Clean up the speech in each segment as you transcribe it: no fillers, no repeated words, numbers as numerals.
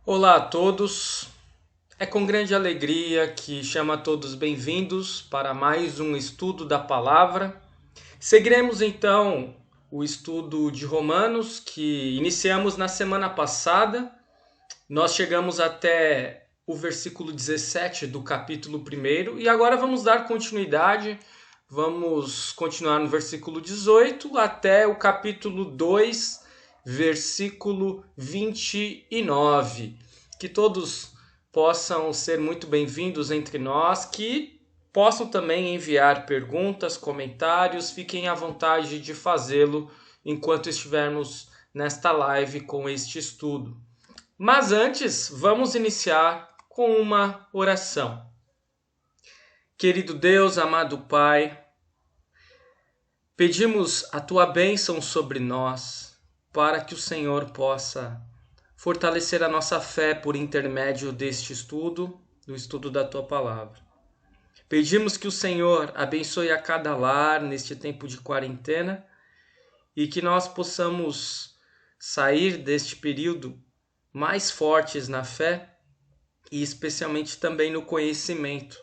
Olá a todos, é com grande alegria que chamo a todos bem-vindos para mais um estudo da palavra. Seguiremos então o estudo de Romanos que iniciamos na semana passada. Nós chegamos até o versículo 17 do capítulo 1 e agora vamos dar continuidade. Vamos continuar no versículo 18 até o capítulo 2, versículo 29. Que todos possam ser muito bem-vindos entre nós, que possam também enviar perguntas, comentários, fiquem à vontade de fazê-lo enquanto estivermos nesta live com este estudo. Mas antes, vamos iniciar com uma oração. Querido Deus, amado Pai, pedimos a Tua bênção sobre nós, para que o Senhor possa fortalecer a nossa fé por intermédio deste estudo, do estudo da Tua Palavra. Pedimos que o Senhor abençoe a cada lar neste tempo de quarentena e que nós possamos sair deste período mais fortes na fé e especialmente também no conhecimento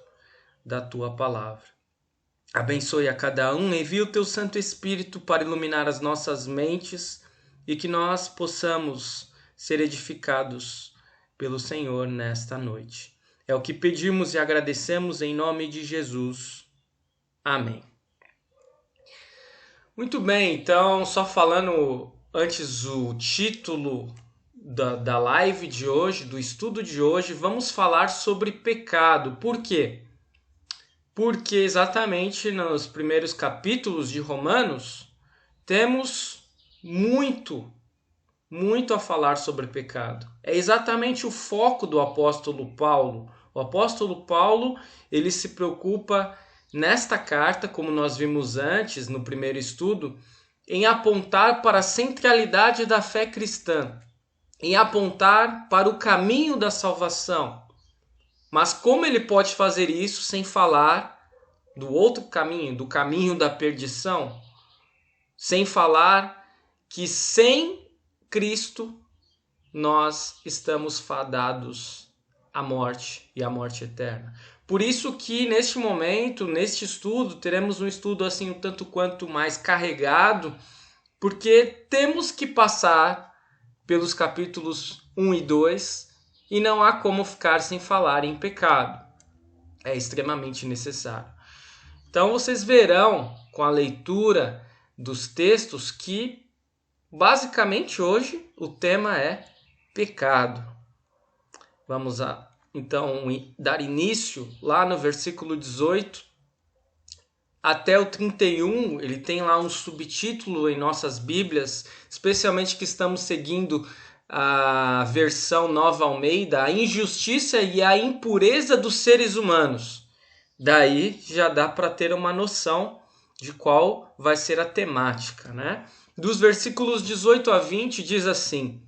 da Tua Palavra. Abençoe a cada um, envia o Teu Santo Espírito para iluminar as nossas mentes e que nós possamos ser edificados pelo Senhor nesta noite. É o que pedimos e agradecemos em nome de Jesus. Amém. Muito bem, então, só falando antes o título da live de hoje, do estudo de hoje, vamos falar sobre pecado. Por quê? Porque exatamente nos primeiros capítulos de Romanos temos muito a falar sobre pecado. É exatamente o foco do apóstolo Paulo. O apóstolo Paulo, ele se preocupa nesta carta, como nós vimos antes no primeiro estudo, em apontar para a centralidade da fé cristã, em apontar para o caminho da salvação. Mas como ele pode fazer isso sem falar do outro caminho, do caminho da perdição? Sem falar que sem Cristo nós estamos fadados à morte e à morte eterna. Por isso que neste momento, neste estudo, teremos um estudo assim um tanto quanto mais carregado, porque temos que passar pelos capítulos 1 e 2 e não há como ficar sem falar em pecado. É extremamente necessário. Então vocês verão com a leitura dos textos que basicamente hoje o tema é pecado. Vamos então dar início lá no versículo 18 até o 31. Ele tem lá um subtítulo em nossas Bíblias, especialmente que estamos seguindo a versão Nova Almeida, a injustiça e a impureza dos seres humanos. Daí já dá para ter uma noção de qual vai ser a temática, né? Dos versículos 18 a 20 diz assim: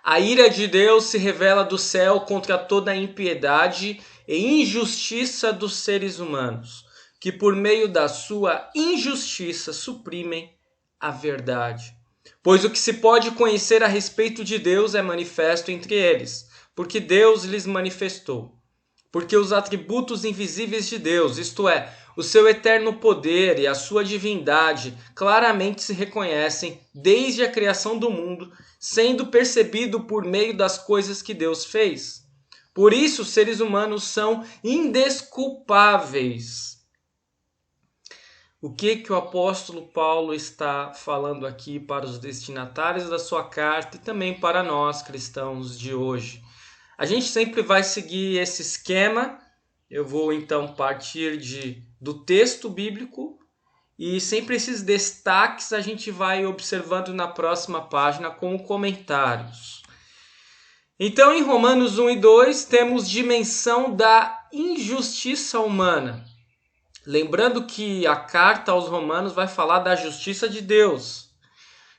a ira de Deus se revela do céu contra toda a impiedade e injustiça dos seres humanos, que por meio da sua injustiça suprimem a verdade. Pois o que se pode conhecer a respeito de Deus é manifesto entre eles, porque Deus lhes manifestou. Porque os atributos invisíveis de Deus, isto é, o seu eterno poder e a sua divindade, claramente se reconhecem desde a criação do mundo, sendo percebido por meio das coisas que Deus fez. Por isso, os seres humanos são indesculpáveis. O que o apóstolo Paulo está falando aqui para os destinatários da sua carta e também para nós cristãos de hoje? A gente sempre vai seguir esse esquema. Eu vou então partir do texto bíblico e sempre esses destaques a gente vai observando na próxima página com comentários. Então em Romanos 1 e 2 temos dimensão da injustiça humana. Lembrando que a carta aos Romanos vai falar da justiça de Deus.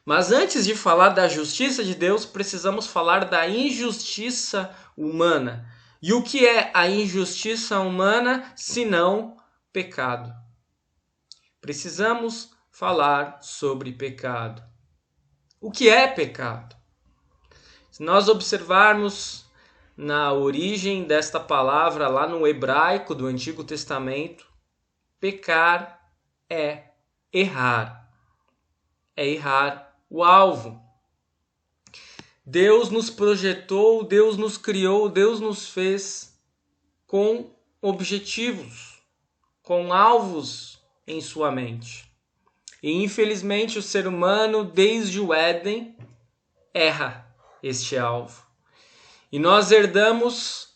Mas antes de falar da justiça de Deus, precisamos falar da injustiça humana. E o que é a injustiça humana, senão pecado? Precisamos falar sobre pecado. O que é pecado? Se nós observarmos na origem desta palavra lá no hebraico do Antigo Testamento, pecar é errar. É errar o alvo. Deus nos projetou, Deus nos criou, Deus nos fez com objetivos, com alvos em sua mente. E infelizmente o ser humano, desde o Éden, erra este alvo. E nós herdamos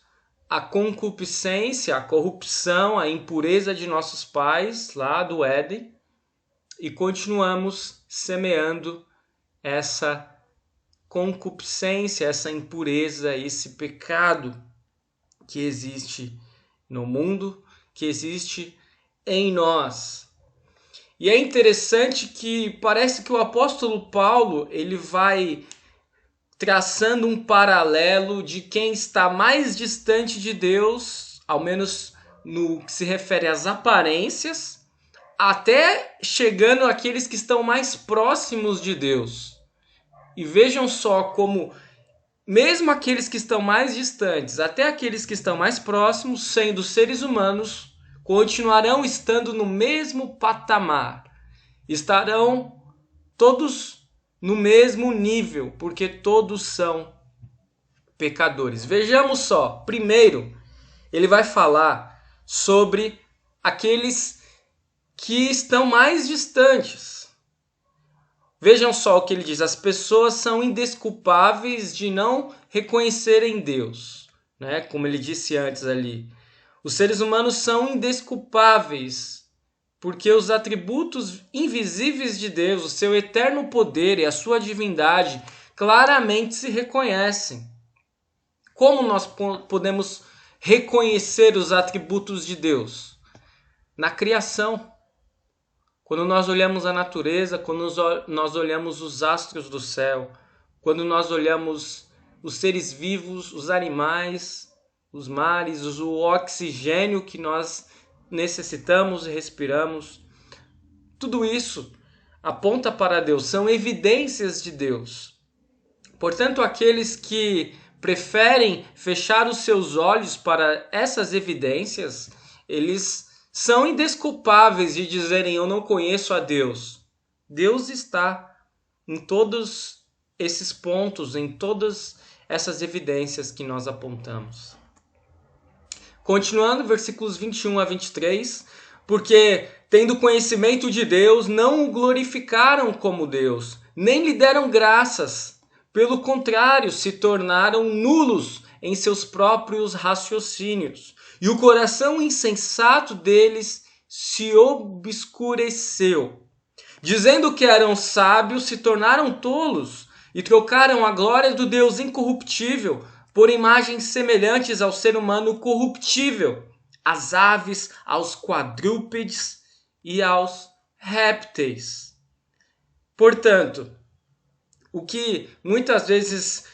a concupiscência, a corrupção, a impureza de nossos pais lá do Éden e continuamos semeando essa concupiscência, essa impureza, esse pecado que existe no mundo, que existe em nós. E é interessante que parece que o apóstolo Paulo ele vai traçando um paralelo de quem está mais distante de Deus, ao menos no que se refere às aparências, até chegando àqueles que estão mais próximos de Deus. E vejam só como, mesmo aqueles que estão mais distantes, até aqueles que estão mais próximos, sendo seres humanos, continuarão estando no mesmo patamar. Estarão todos no mesmo nível, porque todos são pecadores. Vejamos só. Primeiro, ele vai falar sobre aqueles que estão mais distantes. Vejam só o que ele diz. As pessoas são indesculpáveis de não reconhecerem Deus, né? Como ele disse antes ali. Os seres humanos são indesculpáveis porque os atributos invisíveis de Deus, o seu eterno poder e a sua divindade claramente se reconhecem. Como nós podemos reconhecer os atributos de Deus? Na criação. Quando nós olhamos a natureza, quando nós olhamos os astros do céu, quando nós olhamos os seres vivos, os animais, os mares, o oxigênio que nós necessitamos e respiramos, tudo isso aponta para Deus, são evidências de Deus. Portanto, aqueles que preferem fechar os seus olhos para essas evidências, eles são indesculpáveis de dizerem eu não conheço a Deus. Deus está em todos esses pontos, em todas essas evidências que nós apontamos. Continuando, versículos 21 a 23, porque, tendo conhecimento de Deus, não o glorificaram como Deus, nem lhe deram graças. Pelo contrário, se tornaram nulos em seus próprios raciocínios, e o coração insensato deles se obscureceu. Dizendo que eram sábios, se tornaram tolos, e trocaram a glória do Deus incorruptível por imagens semelhantes ao ser humano corruptível, às aves, aos quadrúpedes e aos répteis. Portanto, o que muitas vezes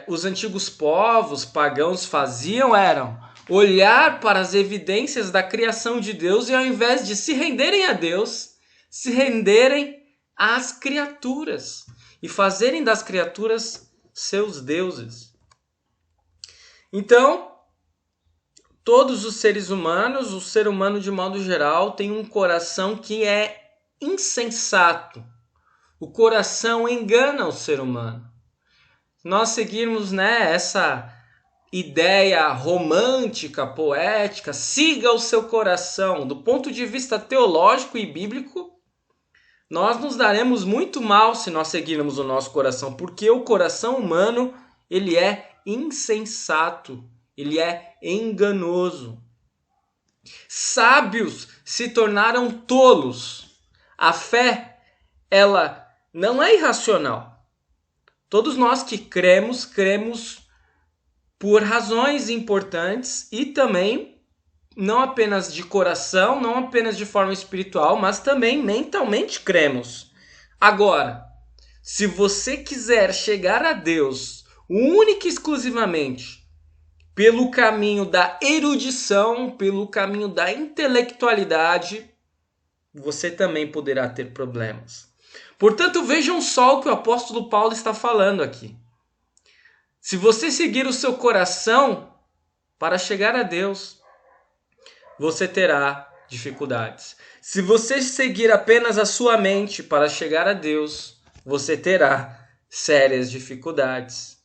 os antigos povos pagãos faziam era olhar para as evidências da criação de Deus e, ao invés de se renderem a Deus, se renderem às criaturas e fazerem das criaturas seus deuses. Então, todos os seres humanos, o ser humano de modo geral, tem um coração que é insensato. O coração engana o ser humano. Nós seguirmos essa ideia romântica, poética, siga o seu coração, do ponto de vista teológico e bíblico, nós nos daremos muito mal se nós seguirmos o nosso coração, porque o coração humano, ele é insensato, ele é enganoso. Sábios se tornaram tolos. A fé, ela não é irracional. Todos nós que cremos por razões importantes e também não apenas de coração, não apenas de forma espiritual, mas também mentalmente cremos. Agora, se você quiser chegar a Deus única e exclusivamente pelo caminho da erudição, pelo caminho da intelectualidade, você também poderá ter problemas. Portanto, vejam só o que o apóstolo Paulo está falando aqui. Se você seguir o seu coração para chegar a Deus, você terá dificuldades. Se você seguir apenas a sua mente para chegar a Deus, você terá sérias dificuldades.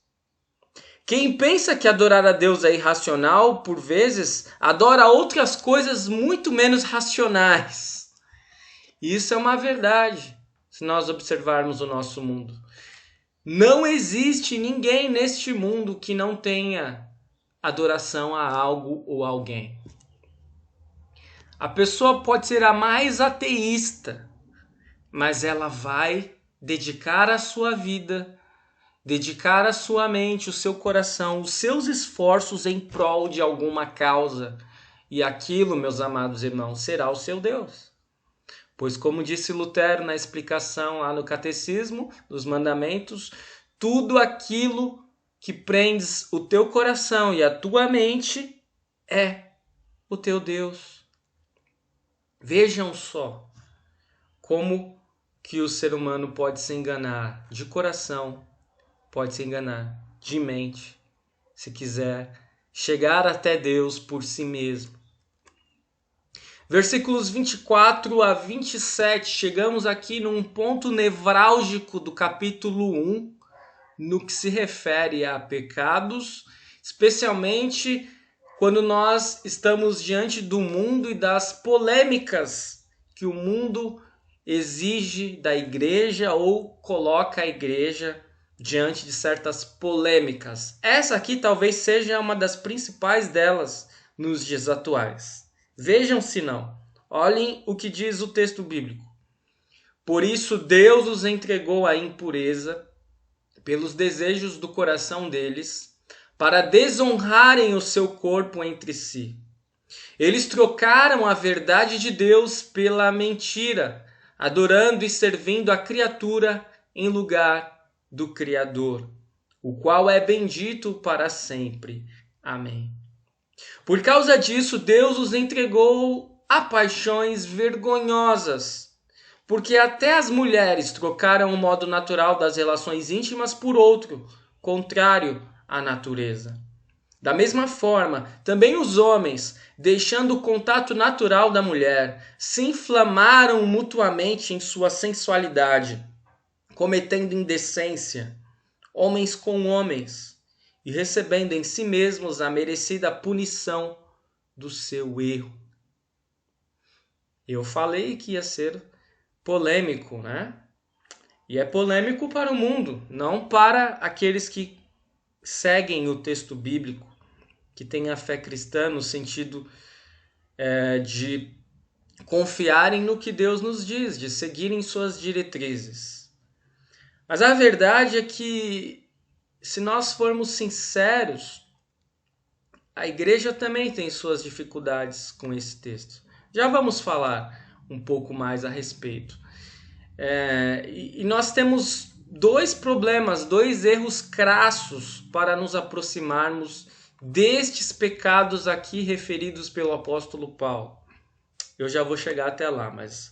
Quem pensa que adorar a Deus é irracional, por vezes, adora outras coisas muito menos racionais. E isso é uma verdade, se nós observarmos o nosso mundo. Não existe ninguém neste mundo que não tenha adoração a algo ou alguém. A pessoa pode ser a mais ateísta, mas ela vai dedicar a sua vida, dedicar a sua mente, o seu coração, os seus esforços em prol de alguma causa. E aquilo, meus amados irmãos, será o seu Deus. Pois, como disse Lutero na explicação lá no Catecismo dos Mandamentos, tudo aquilo que prendes o teu coração e a tua mente é o teu Deus. Vejam só como que o ser humano pode se enganar de coração, pode se enganar de mente, se quiser chegar até Deus por si mesmo. Versículos 24 a 27, chegamos aqui num ponto nevrálgico do capítulo 1, no que se refere a pecados, especialmente quando nós estamos diante do mundo e das polêmicas que o mundo exige da igreja ou coloca a igreja diante de certas polêmicas. Essa aqui talvez seja uma das principais delas nos dias atuais. Vejam se não. Olhem o que diz o texto bíblico. Por isso Deus os entregou à impureza pelos desejos do coração deles, para desonrarem o seu corpo entre si. Eles trocaram a verdade de Deus pela mentira, adorando e servindo a criatura em lugar do Criador, o qual é bendito para sempre. Amém. Por causa disso, Deus os entregou a paixões vergonhosas, porque até as mulheres trocaram o modo natural das relações íntimas por outro, contrário à natureza. Da mesma forma, também os homens, deixando o contato natural da mulher, se inflamaram mutuamente em sua sensualidade, cometendo indecência, homens com homens, e recebendo em si mesmos a merecida punição do seu erro. Eu falei que ia ser polêmico, né? E é polêmico para o mundo, não para aqueles que seguem o texto bíblico, que têm a fé cristã no sentido de confiarem no que Deus nos diz, de seguirem suas diretrizes. Mas a verdade é que, se nós formos sinceros, a igreja também tem suas dificuldades com esse texto. Já vamos falar um pouco mais a respeito. E nós temos dois problemas, dois erros crassos para nos aproximarmos destes pecados aqui referidos pelo apóstolo Paulo. Eu já vou chegar até lá, mas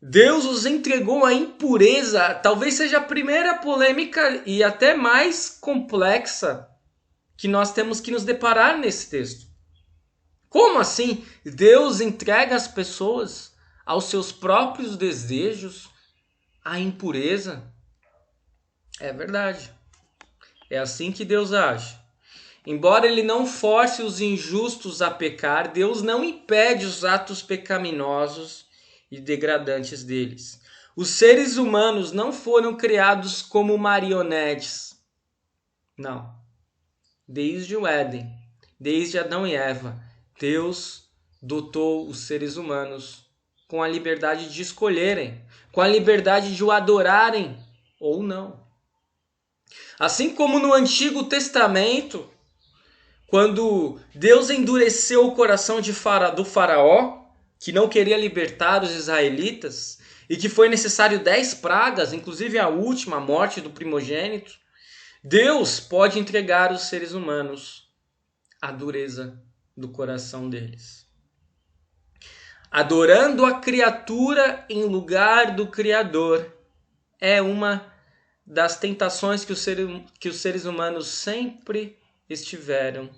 Deus os entregou à impureza. Talvez seja a primeira polêmica e até mais complexa que nós temos que nos deparar nesse texto. Como assim? Deus entrega as pessoas aos seus próprios desejos, à impureza? É verdade. É assim que Deus age. Embora ele não force os injustos a pecar, Deus não impede os atos pecaminosos e degradantes deles. Os seres humanos não foram criados como marionetes. Não. Desde o Éden, desde Adão e Eva, Deus dotou os seres humanos com a liberdade de escolherem, com a liberdade de o adorarem ou não. Assim como no Antigo Testamento, quando Deus endureceu o coração do faraó, que não queria libertar os israelitas, e que foi necessário 10 pragas, inclusive a última, a morte do primogênito, Deus pode entregar os seres humanos à dureza do coração deles. Adorando a criatura em lugar do Criador é uma das tentações que os seres humanos sempre estiveram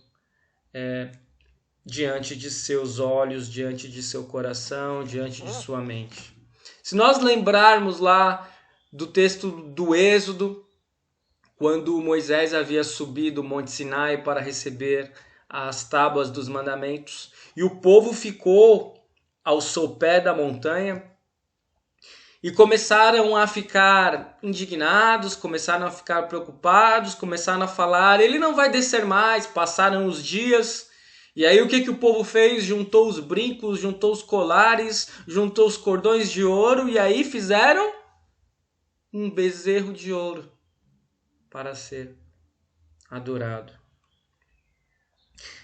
diante de seus olhos, diante de seu coração, diante de sua mente. Se nós lembrarmos lá do texto do Êxodo, quando Moisés havia subido o Monte Sinai para receber as tábuas dos mandamentos, e o povo ficou ao sopé da montanha, e começaram a ficar indignados, começaram a ficar preocupados, começaram a falar, ele não vai descer mais. Passaram os dias, e aí o que o povo fez? Juntou os brincos, juntou os colares, juntou os cordões de ouro, e aí fizeram um bezerro de ouro para ser adorado.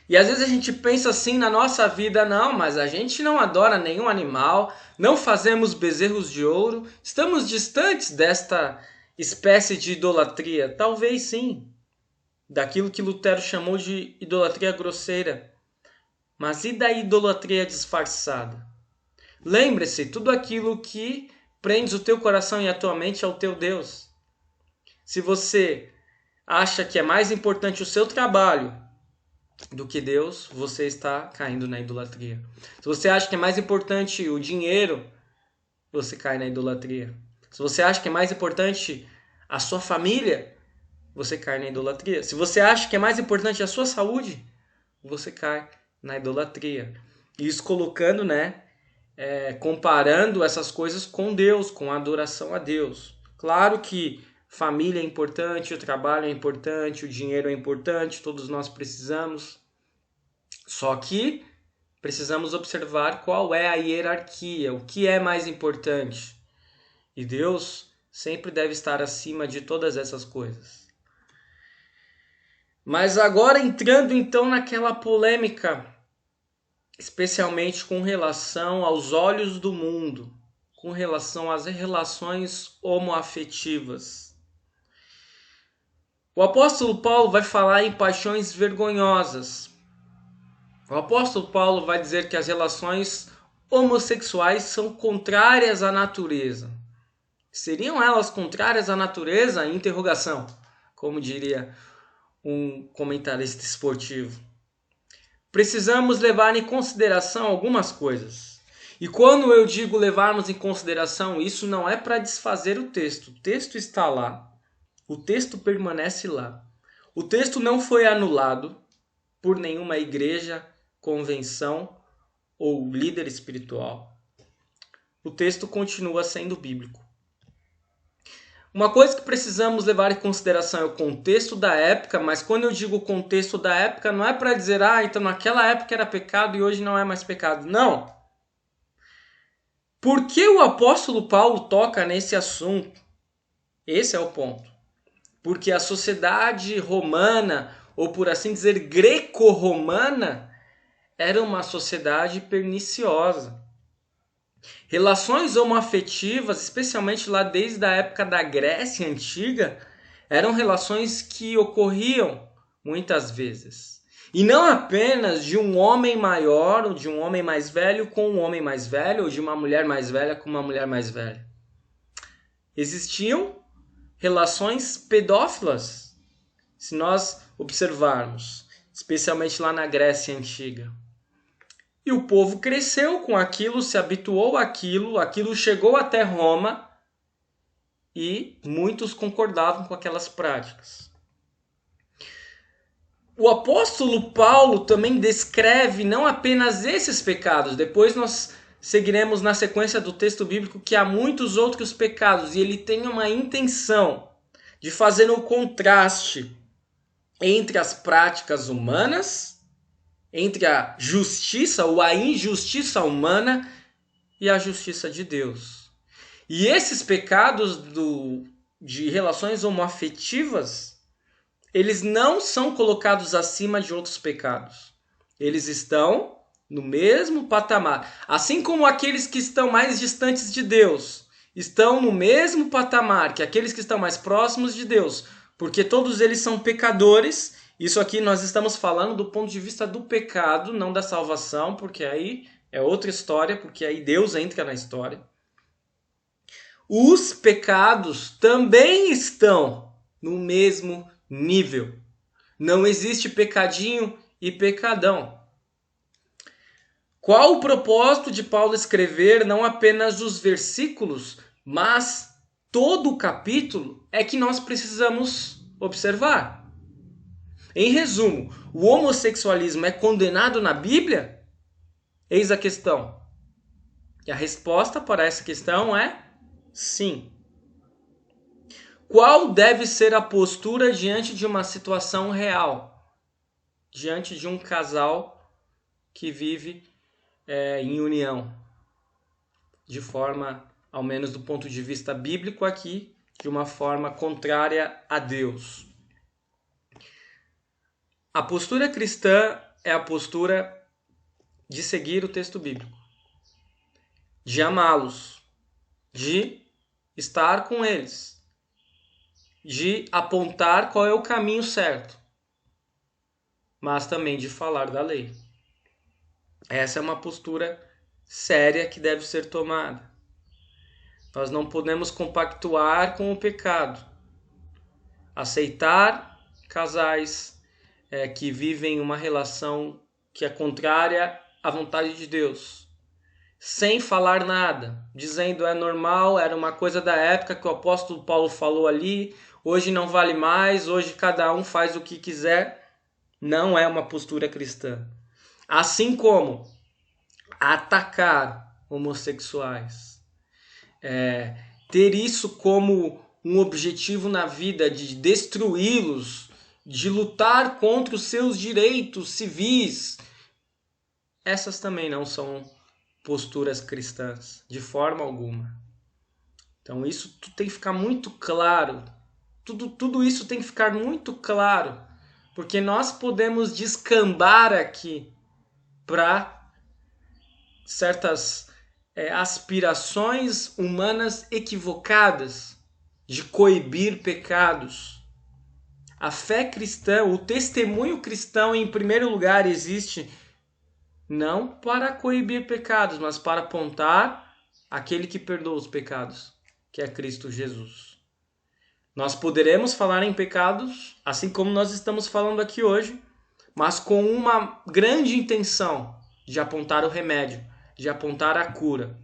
E às vezes a gente pensa assim na nossa vida, não, mas a gente não adora nenhum animal, não fazemos bezerros de ouro, estamos distantes desta espécie de idolatria. Talvez sim, daquilo que Lutero chamou de idolatria grosseira. Mas e da idolatria disfarçada? Lembre-se, tudo aquilo que prende o teu coração e a tua mente ao teu Deus. Se você acha que é mais importante o seu trabalho do que Deus, você está caindo na idolatria. Se você acha que é mais importante o dinheiro, você cai na idolatria. Se você acha que é mais importante a sua família, você cai na idolatria. Se você acha que é mais importante a sua saúde, você cai na idolatria. Isso colocando, comparando essas coisas com Deus, com a adoração a Deus. Claro que família é importante, o trabalho é importante, o dinheiro é importante, todos nós precisamos. Só que precisamos observar qual é a hierarquia, o que é mais importante. E Deus sempre deve estar acima de todas essas coisas. Mas agora entrando então naquela polêmica, especialmente com relação aos olhos do mundo, com relação às relações homoafetivas. O apóstolo Paulo vai falar em paixões vergonhosas. O apóstolo Paulo vai dizer que as relações homossexuais são contrárias à natureza. Seriam elas contrárias à natureza? Interrogação, como diria um comentarista esportivo. Precisamos levar em consideração algumas coisas. E quando eu digo levarmos em consideração, isso não é para desfazer o texto. O texto está lá. O texto permanece lá. O texto não foi anulado por nenhuma igreja, convenção ou líder espiritual. O texto continua sendo bíblico. Uma coisa que precisamos levar em consideração é o contexto da época, mas quando eu digo contexto da época, não é para dizer, então naquela época era pecado e hoje não é mais pecado. Não! Por que o apóstolo Paulo toca nesse assunto? Esse é o ponto. Porque a sociedade romana, ou por assim dizer, greco-romana, era uma sociedade perniciosa. Relações homoafetivas, especialmente lá desde a época da Grécia Antiga, eram relações que ocorriam muitas vezes. E não apenas de um homem maior ou de um homem mais velho com um homem mais velho, ou de uma mulher mais velha com uma mulher mais velha. Existiam relações pedófilas, se nós observarmos, especialmente lá na Grécia Antiga. E o povo cresceu com aquilo, se habituou àquilo, aquilo chegou até Roma e muitos concordavam com aquelas práticas. O apóstolo Paulo também descreve não apenas esses pecados, depois nós seguiremos na sequência do texto bíblico que há muitos outros pecados, e ele tem uma intenção de fazer um contraste entre as práticas humanas, entre a justiça ou a injustiça humana e a justiça de Deus. E esses pecados de relações homoafetivas, eles não são colocados acima de outros pecados. Eles estão no mesmo patamar. Assim como aqueles que estão mais distantes de Deus estão no mesmo patamar que aqueles que estão mais próximos de Deus, porque todos eles são pecadores. Isso aqui nós estamos falando do ponto de vista do pecado, não da salvação, porque aí é outra história, porque aí Deus entra na história. os pecados também estão no mesmo nível. Não existe pecadinho e pecadão. Qual o propósito de Paulo escrever não apenas os versículos, mas todo o capítulo? É que nós precisamos observar. Em resumo, o homossexualismo é condenado na Bíblia? Eis a questão. E a resposta para essa questão é sim. Qual deve ser a postura diante de uma situação real? Diante de um casal que vive em união, de forma, ao menos do ponto de vista bíblico aqui, de uma forma contrária a Deus. A postura cristã é a postura de seguir o texto bíblico, de amá-los, de estar com eles, de apontar qual é o caminho certo, mas também de falar da lei. Essa é uma postura séria que deve ser tomada. Nós não podemos compactuar com o pecado. Aceitar casais que vivem uma relação que é contrária à vontade de Deus, sem falar nada, dizendo é normal, era uma coisa da época que o apóstolo Paulo falou ali, hoje não vale mais, hoje cada um faz o que quiser, não é uma postura cristã. Assim como atacar homossexuais, ter isso como um objetivo na vida de destruí-los, de lutar contra os seus direitos civis, essas também não são posturas cristãs, de forma alguma. Então isso tem que ficar muito claro, tudo isso tem que ficar muito claro, porque nós podemos descambar aqui para certas aspirações humanas equivocadas de coibir pecados. A fé cristã, o testemunho cristão, em primeiro lugar, existe não para coibir pecados, mas para apontar aquele que perdoa os pecados, que é Cristo Jesus. Nós poderemos falar em pecados, assim como nós estamos falando aqui hoje, mas com uma grande intenção de apontar o remédio, de apontar a cura.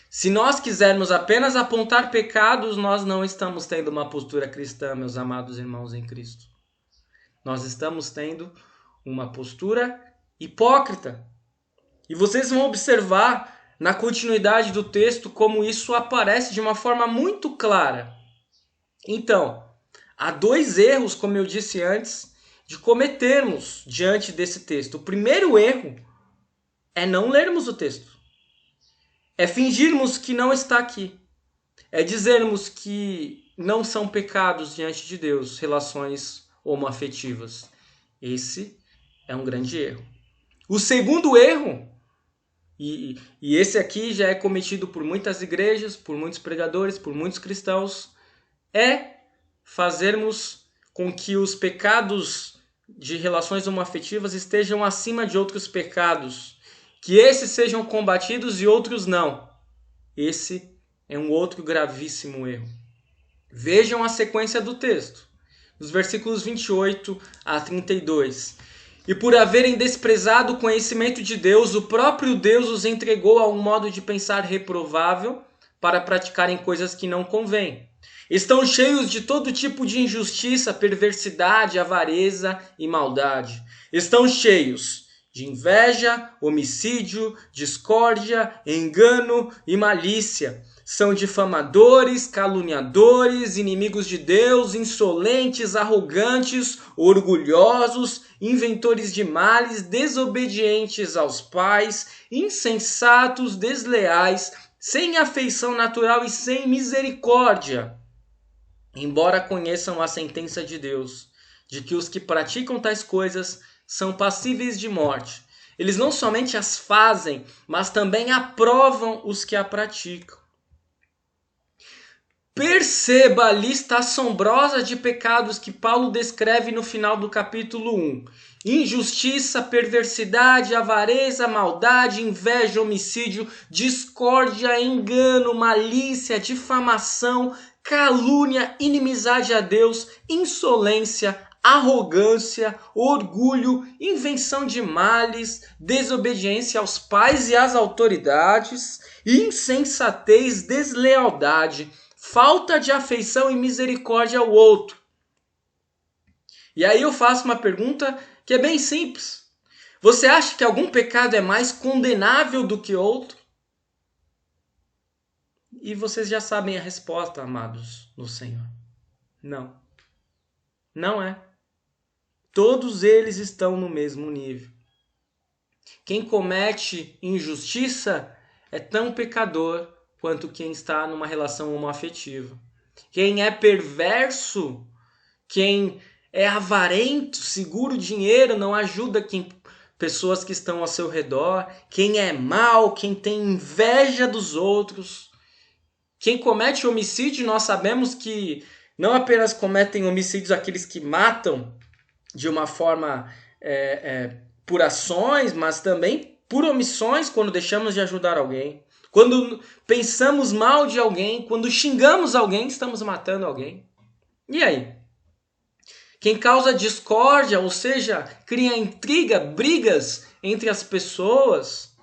Se nós quisermos apenas apontar pecados, nós não estamos tendo uma postura cristã, meus amados irmãos em Cristo. Nós estamos tendo uma postura hipócrita. E vocês vão observar na continuidade do texto como isso aparece de uma forma muito clara. Então, há dois erros, como eu disse antes, de cometermos diante desse texto. O primeiro erro é não lermos o texto. É fingirmos que não está aqui. É dizermos que não são pecados diante de Deus relações homoafetivas. Esse é um grande erro. O segundo erro, e esse aqui já é cometido por muitas igrejas, por muitos pregadores, por muitos cristãos, é fazermos com que os pecados de relações homoafetivas estejam acima de outros pecados, que esses sejam combatidos e outros não. Esse é um outro gravíssimo erro. Vejam a sequência do texto, nos versículos 28 a 32. E por haverem desprezado o conhecimento de Deus, o próprio Deus os entregou a um modo de pensar reprovável para praticarem coisas que não convêm. Estão cheios de todo tipo de injustiça, perversidade, avareza e maldade. Estão cheios de inveja, homicídio, discórdia, engano e malícia. São difamadores, caluniadores, inimigos de Deus, insolentes, arrogantes, orgulhosos, inventores de males, desobedientes aos pais, insensatos, desleais, sem afeição natural e sem misericórdia. Embora conheçam a sentença de Deus, de que os que praticam tais coisas são passíveis de morte. Eles não somente as fazem, mas também aprovam os que a praticam. Perceba a lista assombrosa de pecados que Paulo descreve no final do capítulo 1. Injustiça, perversidade, avareza, maldade, inveja, homicídio, discórdia, engano, malícia, difamação, calúnia, inimizade a Deus, insolência, arrogância, orgulho, invenção de males, desobediência aos pais e às autoridades, insensatez, deslealdade, falta de afeição e misericórdia ao outro. E aí eu faço uma pergunta que é bem simples. Você acha que algum pecado é mais condenável do que outro? E vocês já sabem a resposta, amados no Senhor. Não. Não é. Todos eles estão no mesmo nível. Quem comete injustiça é tão pecador quanto quem está numa relação homoafetiva. Quem é perverso, quem é avarento, segura o dinheiro, não ajuda pessoas que estão ao seu redor. Quem é mau, quem tem inveja dos outros. Quem comete homicídio, nós sabemos que não apenas cometem homicídios aqueles que matam de uma forma por ações, mas também por omissões quando deixamos de ajudar alguém. Quando pensamos mal de alguém, quando xingamos alguém, estamos matando alguém. E aí? Quem causa discórdia, ou seja, cria intriga, brigas entre as pessoas.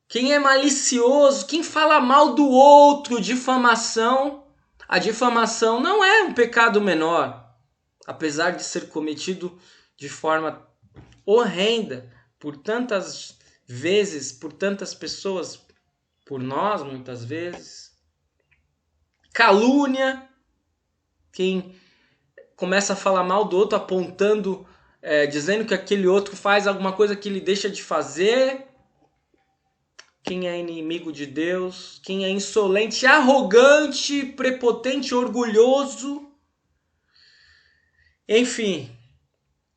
Quem é malicioso, quem fala mal do outro, difamação. A difamação não é um pecado menor, apesar de ser cometido de forma horrenda por tantas vezes, por tantas pessoas, por nós muitas vezes. Calúnia, quem começa a falar mal do outro, apontando, dizendo que aquele outro faz alguma coisa que ele deixa de fazer. Quem é inimigo de Deus, quem é insolente, arrogante, prepotente, orgulhoso. Enfim,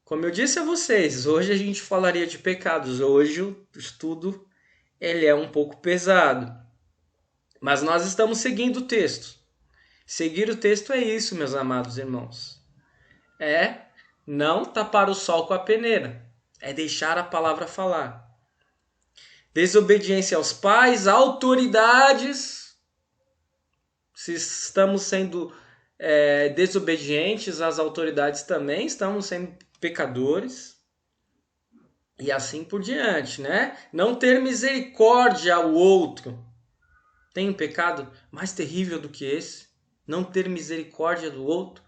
como eu disse a vocês, hoje a gente falaria de pecados. Hoje o estudo ele é um pouco pesado. Mas nós estamos seguindo o texto. Seguir o texto é isso, meus amados irmãos. É não tapar o sol com a peneira. É deixar a palavra falar. Desobediência aos pais, autoridades. Se estamos sendo desobedientes às autoridades também, estamos sendo pecadores. E assim por diante, né? Não ter misericórdia ao outro. Tem um pecado mais terrível do que esse? Não ter misericórdia do outro?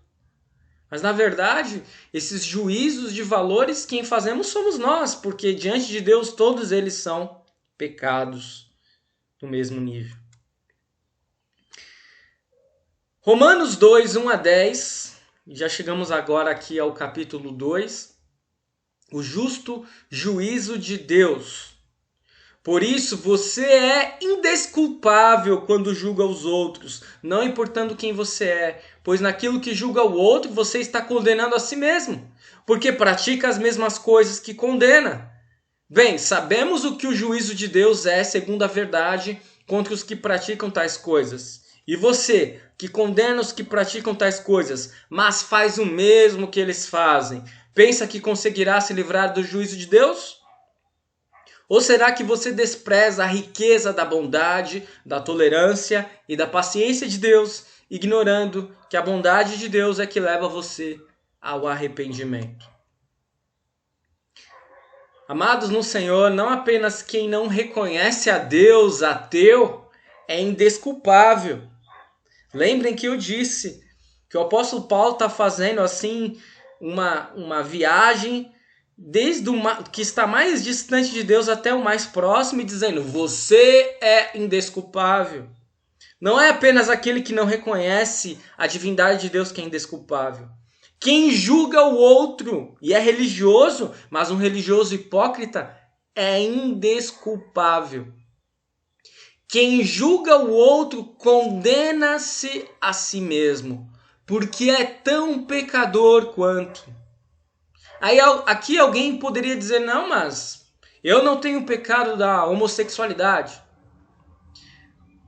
Mas na verdade, esses juízos de valores, quem fazemos somos nós, porque diante de Deus todos eles são pecados do mesmo nível. Romanos 2, 1 a 10, já chegamos agora aqui ao capítulo 2, o justo juízo de Deus. Por isso, você é indesculpável quando julga os outros, não importando quem você é, pois naquilo que julga o outro, você está condenando a si mesmo, porque pratica as mesmas coisas que condena. Bem, sabemos o que o juízo de Deus é, segundo a verdade, contra os que praticam tais coisas. E você, que condena os que praticam tais coisas, mas faz o mesmo que eles fazem, pensa que conseguirá se livrar do juízo de Deus? Ou será que você despreza a riqueza da bondade, da tolerância e da paciência de Deus, ignorando que a bondade de Deus é que leva você ao arrependimento? Amados no Senhor, não apenas quem não reconhece a Deus, ateu, é indesculpável. Lembrem que eu disse que o apóstolo Paulo está fazendo assim uma viagem desde o que está mais distante de Deus até o mais próximo e dizendo: você é indesculpável. Não é apenas aquele que não reconhece a divindade de Deus que é indesculpável. Quem julga o outro e é religioso, mas um religioso hipócrita, é indesculpável. Quem julga o outro condena-se a si mesmo, porque é tão pecador quanto. Aí aqui alguém poderia dizer: não, mas eu não tenho pecado da homossexualidade.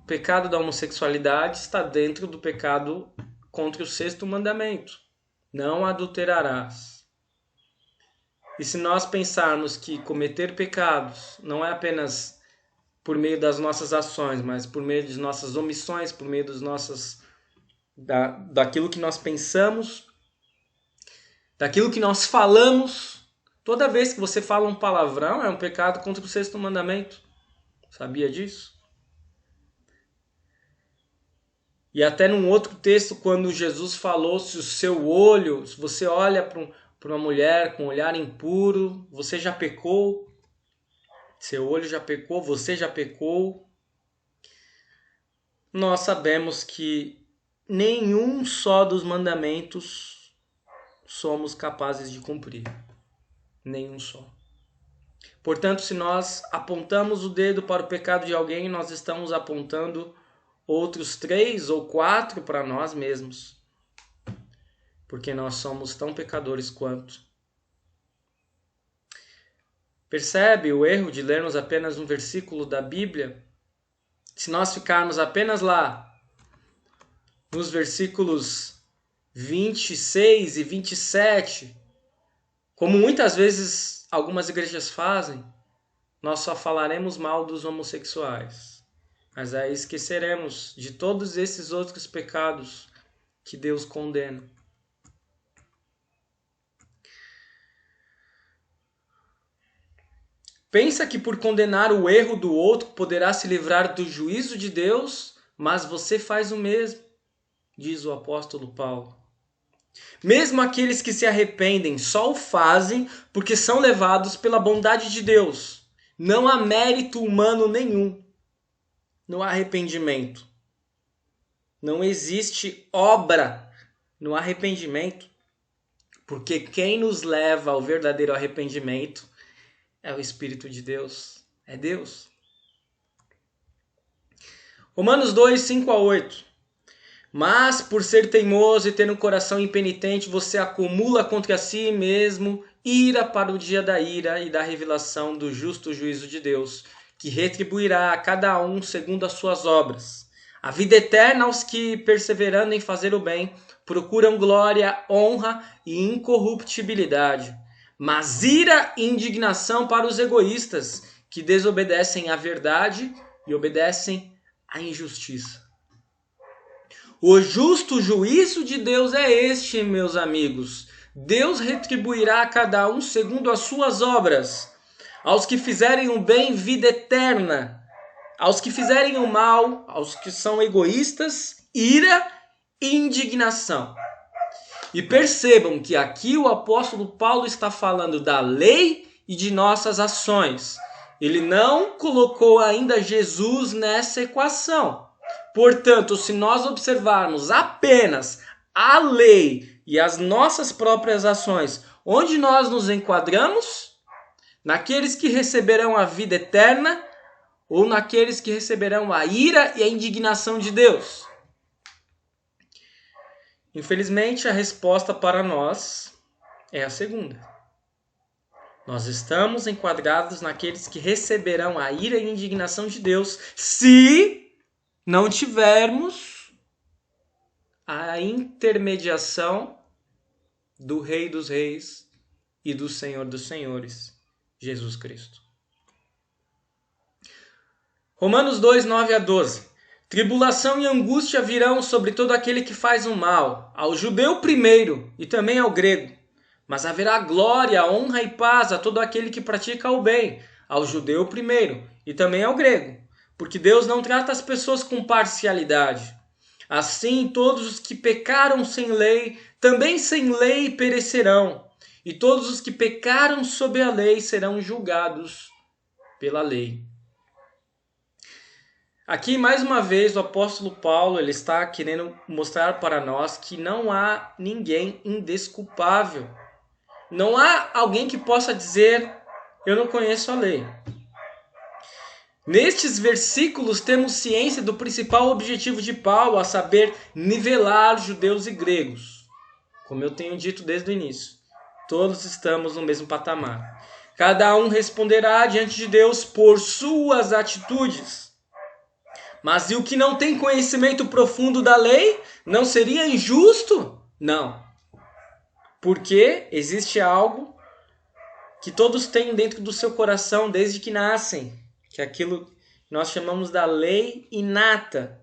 O pecado da homossexualidade está dentro do pecado contra o 6º mandamento. Não adulterarás. E se nós pensarmos que cometer pecados não é apenas por meio das nossas ações, mas por meio de nossas omissões, por meio daquilo que nós pensamos, daquilo que nós falamos. Toda vez que você fala um palavrão é um pecado contra o 6º mandamento. Sabia disso? E até num outro texto, quando Jesus falou, se você olha para uma mulher com um olhar impuro, você já pecou. Seu olho já pecou, você já pecou. Nós sabemos que nenhum só dos mandamentos somos capazes de cumprir. Nenhum só. Portanto, se nós apontamos o dedo para o pecado de alguém, nós estamos apontando outros 3 ou 4 para nós mesmos. Porque nós somos tão pecadores quanto. Percebe o erro de lermos apenas um versículo da Bíblia? Se nós ficarmos apenas lá, nos versículos 26 e 27, como muitas vezes algumas igrejas fazem, nós só falaremos mal dos homossexuais. Mas aí esqueceremos de todos esses outros pecados que Deus condena. Pensa que por condenar o erro do outro poderá se livrar do juízo de Deus, mas você faz o mesmo, diz o apóstolo Paulo. Mesmo aqueles que se arrependem só o fazem porque são levados pela bondade de Deus. Não há mérito humano nenhum no arrependimento. Não existe obra no arrependimento, porque quem nos leva ao verdadeiro arrependimento é o Espírito de Deus, é Deus. Romanos 2, 5-8. Mas por ser teimoso e ter um coração impenitente, você acumula contra si mesmo ira para o dia da ira e da revelação do justo juízo de Deus, que retribuirá a cada um segundo as suas obras. A vida eterna aos que, perseverando em fazer o bem, procuram glória, honra e incorruptibilidade. Mas ira e indignação para os egoístas, que desobedecem à verdade e obedecem à injustiça. O justo juízo de Deus é este, meus amigos. Deus retribuirá a cada um segundo as suas obras. Aos que fizerem o bem, vida eterna. Aos que fizerem o mal, aos que são egoístas, ira e indignação. E percebam que aqui o apóstolo Paulo está falando da lei e de nossas ações. Ele não colocou ainda Jesus nessa equação. Portanto, se nós observarmos apenas a lei e as nossas próprias ações, onde nós nos enquadramos? Naqueles que receberão a vida eterna ou naqueles que receberão a ira e a indignação de Deus? Infelizmente, a resposta para nós é a segunda. Nós estamos enquadrados naqueles que receberão a ira e a indignação de Deus se não tivermos a intermediação do Rei dos Reis e do Senhor dos Senhores, Jesus Cristo. Romanos 2, 9-12. Tribulação e angústia virão sobre todo aquele que faz o mal, ao judeu primeiro e também ao grego. Mas haverá glória, honra e paz a todo aquele que pratica o bem, ao judeu primeiro e também ao grego. Porque Deus não trata as pessoas com parcialidade. Assim, todos os que pecaram sem lei, também sem lei perecerão. E todos os que pecaram sob a lei serão julgados pela lei. Aqui, mais uma vez, o apóstolo Paulo ele está querendo mostrar para nós que não há ninguém indesculpável. Não há alguém que possa dizer, eu não conheço a lei. Nestes versículos temos ciência do principal objetivo de Paulo, a saber, nivelar judeus e gregos. Como eu tenho dito desde o início, todos estamos no mesmo patamar. Cada um responderá diante de Deus por suas atitudes. Mas e o que não tem conhecimento profundo da lei não seria injusto? Não. Porque existe algo que todos têm dentro do seu coração desde que nascem, que é aquilo que nós chamamos da lei inata.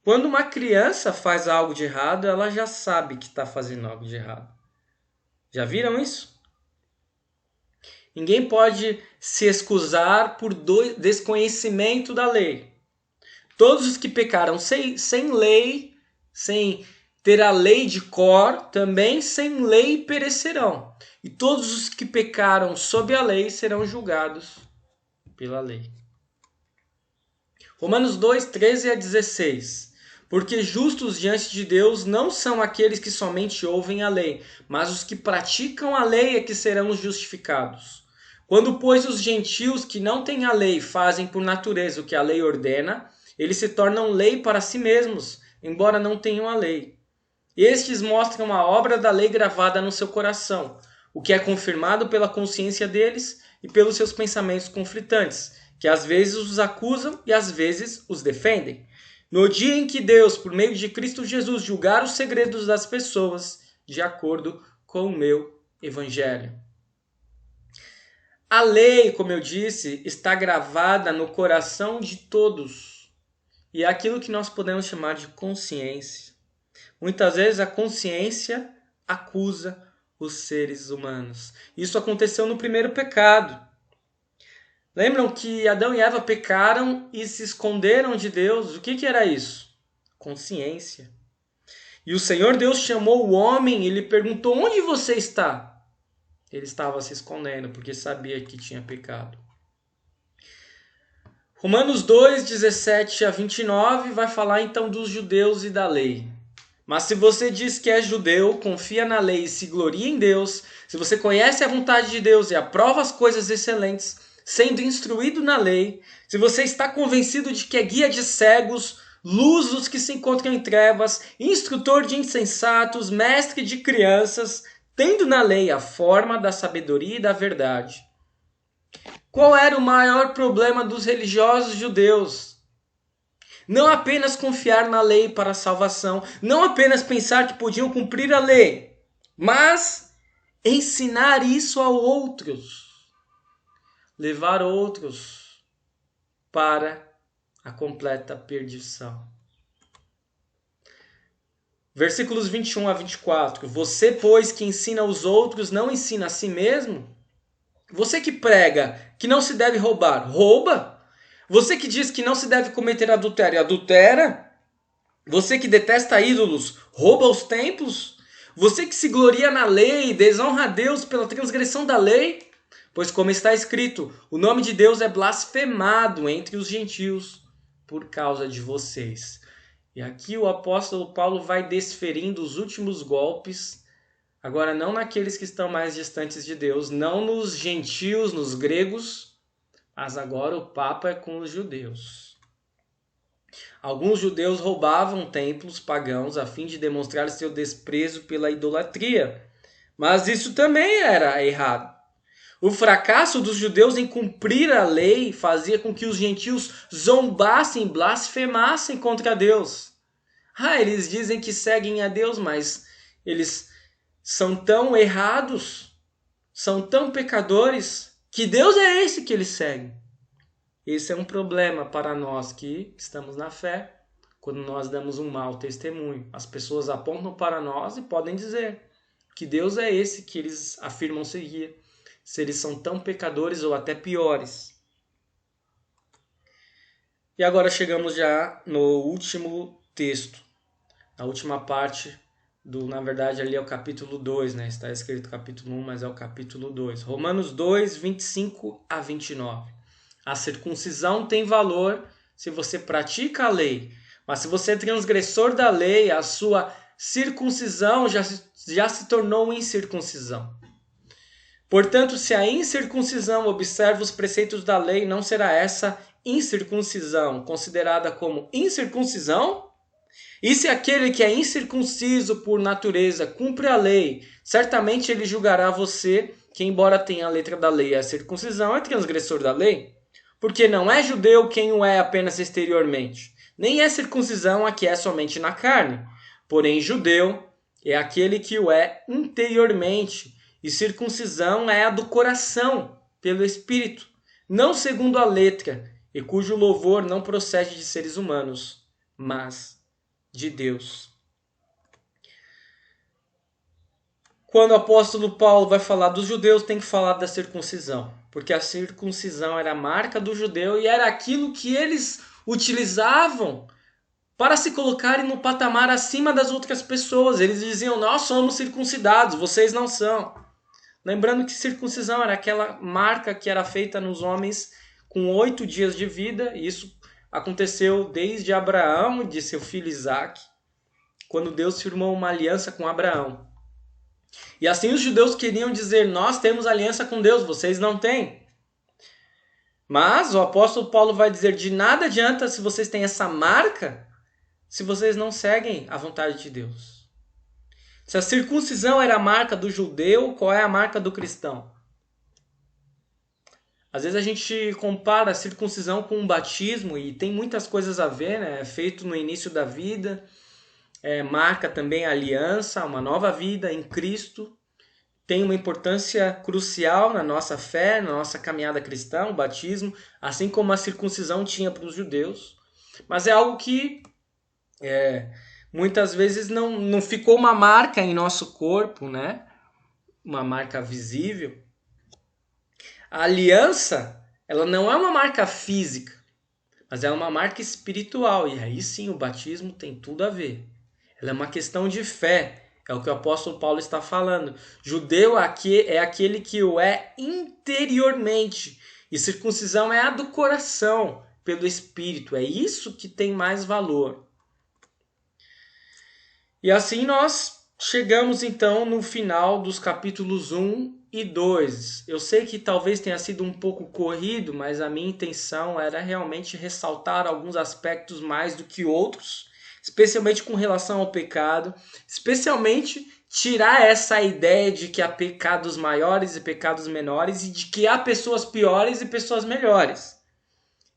Quando uma criança faz algo de errado, ela já sabe que está fazendo algo de errado. Já viram isso? Ninguém pode se excusar por desconhecimento da lei. Todos os que pecaram sem lei, sem ter a lei de cor, também sem lei perecerão. E todos os que pecaram sob a lei serão julgados pela lei. Romanos 2, 13 a 16. Porque justos diante de Deus não são aqueles que somente ouvem a lei, mas os que praticam a lei é que serão justificados. Quando, pois, os gentios que não têm a lei fazem por natureza o que a lei ordena, eles se tornam lei para si mesmos, embora não tenham a lei. Estes mostram a obra da lei gravada no seu coração, o que é confirmado pela consciência deles e pelos seus pensamentos conflitantes, que às vezes os acusam e às vezes os defendem. No dia em que Deus, por meio de Cristo Jesus, julgar os segredos das pessoas, de acordo com o meu evangelho. A lei, como eu disse, está gravada no coração de todos. E é aquilo que nós podemos chamar de consciência. Muitas vezes a consciência acusa os seres humanos. Isso aconteceu no primeiro pecado. Lembram que Adão e Eva pecaram e se esconderam de Deus? O que era isso? Consciência. E o Senhor Deus chamou o homem e lhe perguntou: onde você está? Ele estava se escondendo porque sabia que tinha pecado. Romanos 2, 17 a 29 vai falar então dos judeus e da lei. Mas se você diz que é judeu, confia na lei e se gloria em Deus, se você conhece a vontade de Deus e aprova as coisas excelentes, sendo instruído na lei, se você está convencido de que é guia de cegos, luz dos que se encontram em trevas, instrutor de insensatos, mestre de crianças, tendo na lei a forma da sabedoria e da verdade. Qual era o maior problema dos religiosos judeus? Não apenas confiar na lei para a salvação, não apenas pensar que podiam cumprir a lei, mas ensinar isso a outros. Levar outros para a completa perdição. Versículos 21 a 24. Você, pois, que ensina os outros, não ensina a si mesmo? Você que prega que não se deve roubar, rouba? Você que diz que não se deve cometer adultério, adultera? Você que detesta ídolos, rouba os templos? Você que se gloria na lei, desonra a Deus pela transgressão da lei? Pois como está escrito, o nome de Deus é blasfemado entre os gentios por causa de vocês. E aqui o apóstolo Paulo vai desferindo os últimos golpes, agora não naqueles que estão mais distantes de Deus, não nos gentios, nos gregos, mas agora o papo é com os judeus. Alguns judeus roubavam templos pagãos a fim de demonstrar seu desprezo pela idolatria, mas isso também era errado. O fracasso dos judeus em cumprir a lei fazia com que os gentios zombassem, blasfemassem contra Deus. Eles dizem que seguem a Deus, mas eles são tão errados, são tão pecadores, que Deus é esse que eles seguem. Esse é um problema para nós que estamos na fé, quando nós damos um mau testemunho. As pessoas apontam para nós e podem dizer que Deus é esse que eles afirmam seguir, se eles são tão pecadores ou até piores. E agora chegamos já no último texto, a última parte na verdade ali é o capítulo 2, né? Está escrito capítulo 1, mas é o capítulo 2. Romanos 2, 25 a 29. A circuncisão tem valor se você pratica a lei, mas se você é transgressor da lei, a sua circuncisão já se tornou incircuncisão. Portanto, se a incircuncisão observa os preceitos da lei, não será essa incircuncisão considerada como incircuncisão? E se aquele que é incircunciso por natureza cumpre a lei, certamente ele julgará você, que embora tenha a letra da lei e a circuncisão, é transgressor da lei. Porque não é judeu quem o é apenas exteriormente, nem é circuncisão a que é somente na carne. Porém, judeu é aquele que o é interiormente, e circuncisão é a do coração, pelo Espírito, não segundo a letra, e cujo louvor não procede de seres humanos, mas de Deus. Quando o apóstolo Paulo vai falar dos judeus, tem que falar da circuncisão, porque a circuncisão era a marca do judeu e era aquilo que eles utilizavam para se colocarem no patamar acima das outras pessoas. Eles diziam: nós somos circuncidados, vocês não são. Lembrando que circuncisão era aquela marca que era feita nos homens com 8 dias de vida. E isso aconteceu desde Abraão e de seu filho Isaque, quando Deus firmou uma aliança com Abraão. E assim os judeus queriam dizer: nós temos aliança com Deus, vocês não têm. Mas o apóstolo Paulo vai dizer: de nada adianta se vocês têm essa marca, se vocês não seguem a vontade de Deus. Se a circuncisão era a marca do judeu, qual é a marca do cristão? Às vezes a gente compara a circuncisão com o batismo e tem muitas coisas a ver, né? É feito no início da vida, marca também a aliança, uma nova vida em Cristo. Tem uma importância crucial na nossa fé, na nossa caminhada cristã, o batismo, assim como a circuncisão tinha para os judeus. Mas é algo que muitas vezes não ficou uma marca em nosso corpo, né? Uma marca visível. A aliança, ela não é uma marca física, mas é uma marca espiritual. E aí sim o batismo tem tudo a ver. Ela é uma questão de fé. É o que o apóstolo Paulo está falando. Judeu aqui é aquele que o é interiormente. E circuncisão é a do coração, pelo Espírito. É isso que tem mais valor. E assim nós chegamos então no final dos capítulos 1 e 2. Eu sei que talvez tenha sido um pouco corrido, mas a minha intenção era realmente ressaltar alguns aspectos mais do que outros, especialmente com relação ao pecado, especialmente tirar essa ideia de que há pecados maiores e pecados menores e de que há pessoas piores e pessoas melhores.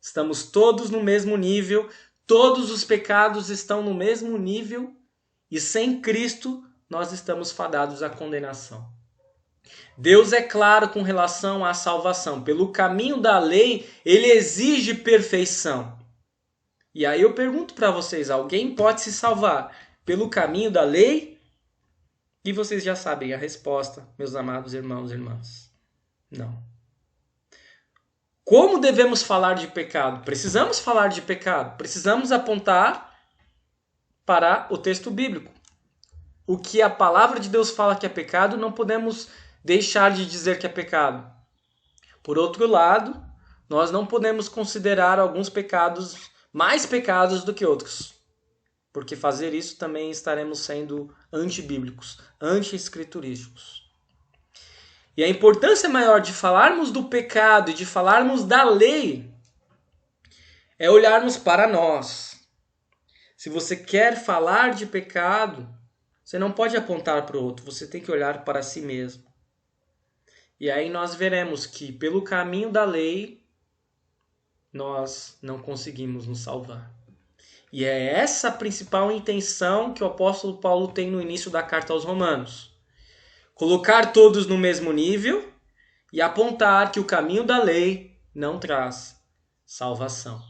Estamos todos no mesmo nível, todos os pecados estão no mesmo nível e sem Cristo nós estamos fadados à condenação. Deus é claro com relação à salvação. Pelo caminho da lei, ele exige perfeição. E aí eu pergunto para vocês, alguém pode se salvar pelo caminho da lei? E vocês já sabem a resposta, meus amados irmãos e irmãs. Não. Como devemos falar de pecado? Precisamos falar de pecado. Precisamos apontar para o texto bíblico. O que a palavra de Deus fala que é pecado, não podemos deixar de dizer que é pecado. Por outro lado, nós não podemos considerar alguns pecados mais pecados do que outros, porque fazer isso também estaremos sendo antibíblicos, anti-escriturísticos. E a importância maior de falarmos do pecado e de falarmos da lei é olharmos para nós. Se você quer falar de pecado, você não pode apontar para o outro, você tem que olhar para si mesmo. E aí nós veremos que pelo caminho da lei nós não conseguimos nos salvar. E é essa a principal intenção que o apóstolo Paulo tem no início da carta aos Romanos. Colocar todos no mesmo nível e apontar que o caminho da lei não traz salvação.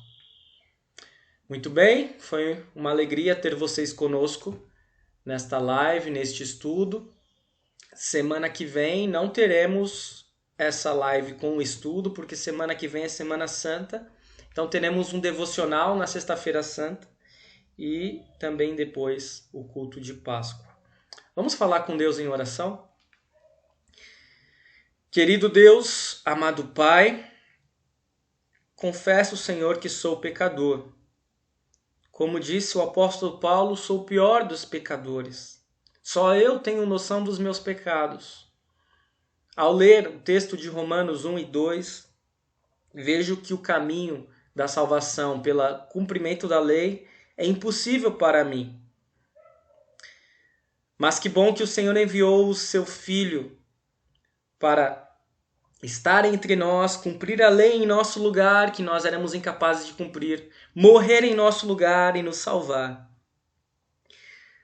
Muito bem, foi uma alegria ter vocês conosco nesta live, neste estudo. Semana que vem não teremos essa live com o estudo, porque semana que vem é Semana Santa. Então teremos um devocional na Sexta-feira Santa e também depois o culto de Páscoa. Vamos falar com Deus em oração? Querido Deus, amado Pai, confesso, Senhor, que sou pecador. Como disse o apóstolo Paulo, sou o pior dos pecadores. Só eu tenho noção dos meus pecados. Ao ler o texto de Romanos 1 e 2, vejo que o caminho da salvação pelo cumprimento da lei é impossível para mim. Mas que bom que o Senhor enviou o seu Filho para estar entre nós, cumprir a lei em nosso lugar, que nós éramos incapazes de cumprir, morrer em nosso lugar e nos salvar.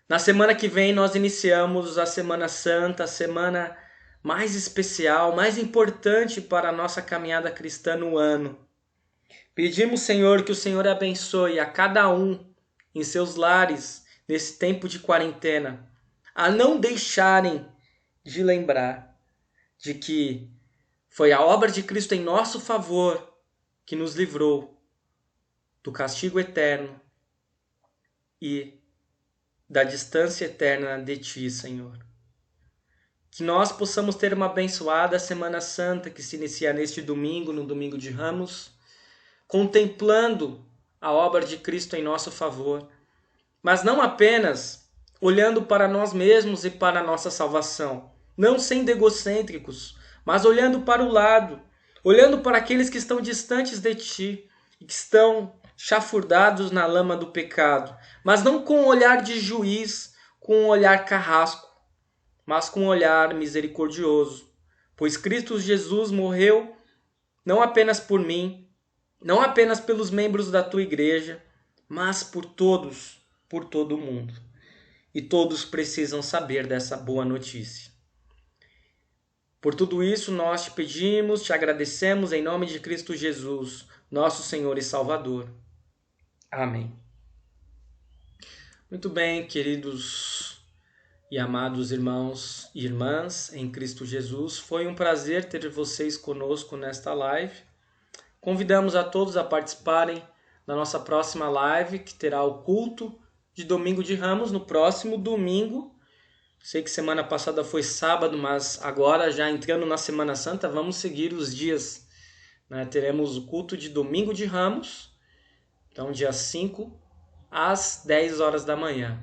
Na semana que vem nós iniciamos a Semana Santa, a semana mais especial, mais importante para a nossa caminhada cristã no ano. Pedimos, Senhor, que o Senhor abençoe a cada um em seus lares nesse tempo de quarentena, a não deixarem de lembrar de que foi a obra de Cristo em nosso favor que nos livrou do castigo eterno e da distância eterna de Ti, Senhor. Que nós possamos ter uma abençoada Semana Santa que se inicia neste domingo, no Domingo de Ramos, contemplando a obra de Cristo em nosso favor, mas não apenas olhando para nós mesmos e para a nossa salvação, não sendo egocêntricos, mas olhando para o lado, olhando para aqueles que estão distantes de Ti e que estão chafurdados na lama do pecado, mas não com um olhar de juiz, com um olhar carrasco, mas com um olhar misericordioso, pois Cristo Jesus morreu não apenas por mim, não apenas pelos membros da tua igreja, mas por todos, por todo o mundo. E todos precisam saber dessa boa notícia. Por tudo isso, nós te pedimos, te agradecemos em nome de Cristo Jesus, nosso Senhor e Salvador. Amém. Muito bem, queridos e amados irmãos e irmãs em Cristo Jesus, foi um prazer ter vocês conosco nesta live. Convidamos a todos a participarem da nossa próxima live, que terá o culto de Domingo de Ramos no próximo domingo. Sei que semana passada foi sábado, mas agora, já entrando na Semana Santa, vamos seguir os dias. Teremos o culto de Domingo de Ramos, então dia 5 às 10 horas da manhã.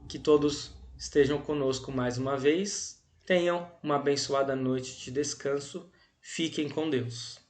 Que todos estejam conosco mais uma vez. Tenham uma abençoada noite de descanso. Fiquem com Deus.